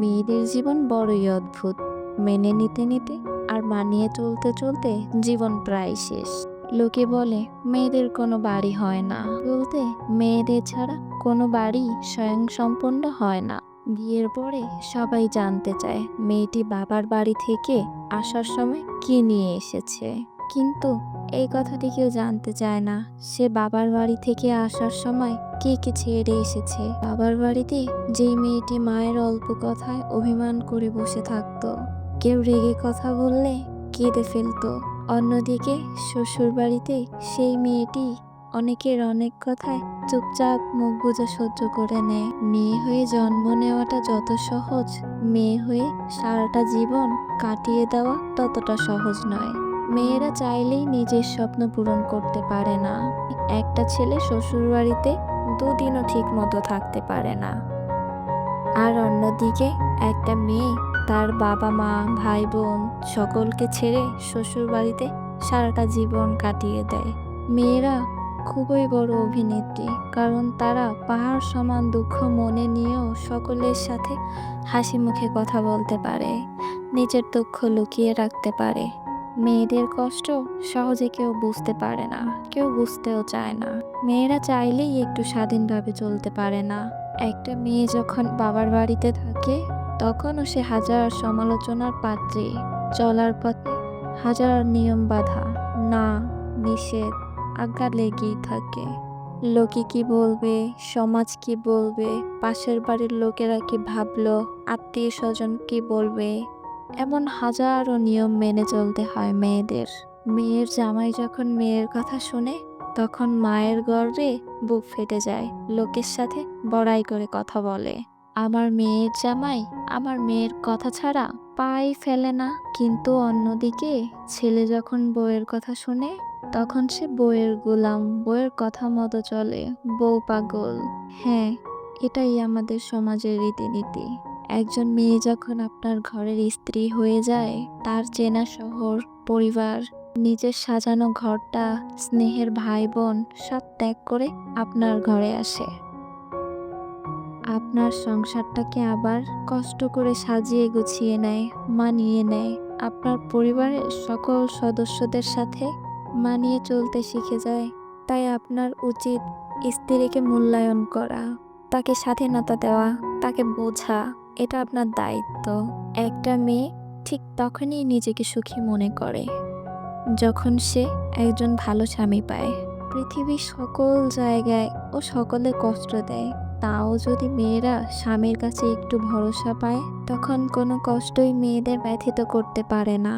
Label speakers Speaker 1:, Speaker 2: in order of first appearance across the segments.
Speaker 1: মেয়েদের জীবন বড়ই অদ্ভুত। মেনে নিতে নিতে আর মানিয়ে চলতে চলতে জীবন প্রায় শেষ। লোকে বলে মেয়েদের কোনো বাড়ি হয় না, বলতে মেয়েদের ছাড়া কোনো বাড়ি স্বয়ংসম্পূর্ণ হয় না। বিয়ের পরে সবাই জানতে চায় মেয়েটি বাবার বাড়ি থেকে আসার সময় কি নিয়ে এসেছে, কিন্তু এই কথাটি কেউ জানতে চায় না সে বাবার বাড়ি থেকে আসার সময় কে কে ছেড়ে এসেছে। বাবার বাড়িতে যেই মেয়েটি মায়ের অল্প কথায় অভিমান করে বসে থাকতো, কেউ রেগে কথা বললে কেঁদে ফেলতো, অন্যদিকে শ্বশুর বাড়িতে সেই মেয়েটি অনেকের অনেক কথায় চুপচাপ মুখ বুজে সহ্য করে নেয়। মেয়ে হয়ে জন্ম নেওয়াটা যত সহজ, মেয়ে হয়ে সারাটা জীবন কাটিয়ে দেওয়া ততটা সহজ নয়। মেয়েরা চাইলেই নিজের স্বপ্ন পূরণ করতে পারে না। একটা ছেলে শ্বশুর বাড়িতে দুদিনও ঠিক মতো থাকতে পারে না, আর অন্যদিকে একটা মেয়ে তার বাবা মা ভাই বোন সকলকে ছেড়ে শ্বশুর বাড়িতে সারাটা জীবন কাটিয়ে দেয়। মেয়েরা খুবই বড় অভিনেত্রী, কারণ তারা পাহাড় সমান দুঃখ মনে নিয়েও সকলের সাথে হাসি মুখে কথা বলতে পারে, নিজের দুঃখ লুকিয়ে রাখতে পারে। মেয়েদের কষ্ট সহজে কেউ বুঝতে পারে না, কেউ বুঝতেও চায় না। মেয়েরা চাইলেই একটু স্বাধীনভাবে চলতে পারে না। একটা মেয়ে যখন বাবার বাড়িতে থাকে তখনও সে হাজার সমালোচনার পাত্রী। চলার পথে হাজার নিয়ম বাঁধা, না নিষেধ, আজ্ঞা লেগেই থাকে। লোকে কি বলবে, সমাজ কি বলবে, পাশের বাড়ির লোকেরা কি ভাবলো, আত্মীয় স্বজন কি বলবে, এমন হাজারো নিয়ম মেনে চলতে হয় মেয়েদের। মেয়ের জামাই যখন মেয়ের কথা শুনে তখন মায়ের গর্বে বুক ফেটে যায়, লোকের সাথে বড়াই করে কথা বলে, আমার মেয়ের জামাই আমার মেয়ের কথা ছাড়া পাই ফেলে না। কিন্তু অন্যদিকে ছেলে যখন বউয়ের কথা শুনে তখন সে বউয়ের গোলাম, বউয়ের কথা মতো চলে, বউ পাগল। হ্যাঁ, এটাই আমাদের সমাজের রীতিনীতি। একজন মেয়ে যখন আপনার ঘরের স্ত্রী হয়ে যায়, তার চেনা শহর, পরিবার, নিজের সাজানো ঘরটা, স্নেহের ভাই বোন সব ত্যাগ করে আপনার ঘরে আসে। আপনার সংসারটাকে আবার কষ্ট করে সাজিয়ে গুছিয়ে নেয়, মানিয়ে নেয়। আপনার পরিবারের সকল সদস্যদের সাথে মানিয়ে চলতে শিখে যায়। তাই আপনার উচিত স্ত্রীকে মূল্যায়ন করা, তাকে স্বাধীনতা দেওয়া, তাকে বোঝা। এটা আপনার দায়িত্ব। একটা মেয়ে ঠিক তখনই নিজেকে সুখী মনে করে যখন সে একজন ভালো স্বামী পায়। পৃথিবীর সকল জায়গায় ও সকলে কষ্ট দেয়, তাও যদি মেয়েরা স্বামীর কাছে একটু ভরসা পায় তখন কোনো কষ্টই মেয়েদের ব্যথিত করতে পারে না।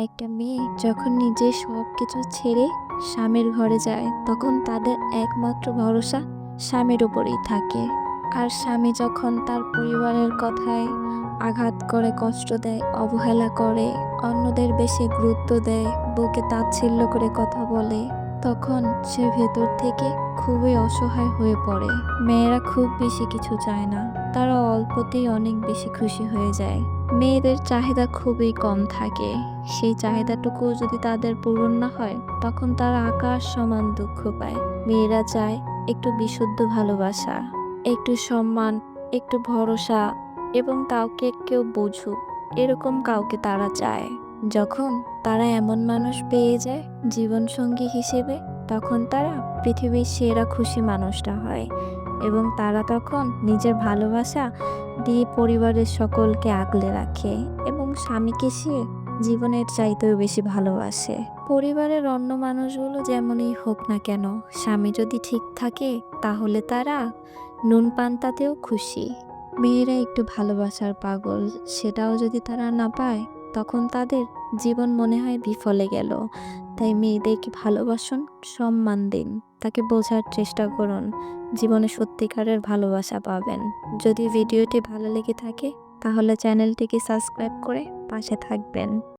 Speaker 1: একটা মেয়ে যখন নিজের সব কিছু ছেড়ে স্বামীর ঘরে যায় তখন তাদের একমাত্র ভরসা স্বামীর উপরেই থাকে। আর স্বামী যখন তার পরিবারের কথায় আঘাত করে, কষ্ট দেয়, অবহেলা করে, অন্যদের বেশি গুরুত্ব দেয়, বউকে তাচ্ছিল্য করে কথা বলে, তখন সে ভেতর থেকে খুবই অসহায় হয়ে পড়ে। মেয়েরা খুব বেশি কিছু চায় না, তারা অল্পতেই অনেক বেশি খুশি হয়ে যায়। মেয়েদের চাহিদা খুবই কম থাকে, সেই চাহিদাটুকু যদি তাদের পূরণ না হয় তখন তারা আকাশ সমান দুঃখ পায়। মেয়েরা চায় একটু বিশুদ্ধ ভালোবাসা, একটু সম্মান, একটু ভরসা, এবং কাউকে কেউ বুঝুক, এরকম কাউকে তারা চায়। যখন তারা এমন মানুষ পেয়ে যায় জীবনসঙ্গী হিসেবে, তখন তারা পৃথিবীর সেরা খুশি মানুষটা হয়, এবং তারা তখন নিজের ভালোবাসা দিয়ে পরিবারের সকলকে আগলে রাখে, এবং স্বামীকে সে জীবনের চাইতেও বেশি ভালোবাসে। পরিবারের অন্য মানুষগুলো যেমনই হোক না কেন, স্বামী যদি ঠিক থাকে তাহলে তারা নুন পান্তাতেও খুশি। মেয়েরা একটু ভালোবাসার পাগল, সেটাও যদি তারা না পায় তখন তাদের জীবন মনে হয় বিফলে গেল। তাই মেয়েদেরকে ভালোবাসুন, সম্মান দিন, তাকে বোঝার চেষ্টা করুন, জীবনে সত্যিকারের ভালোবাসা পাবেন। যদি ভিডিওটি ভালো লেগে থাকে তাহলে চ্যানেলটিকে সাবস্ক্রাইব করে পাশে থাকবেন।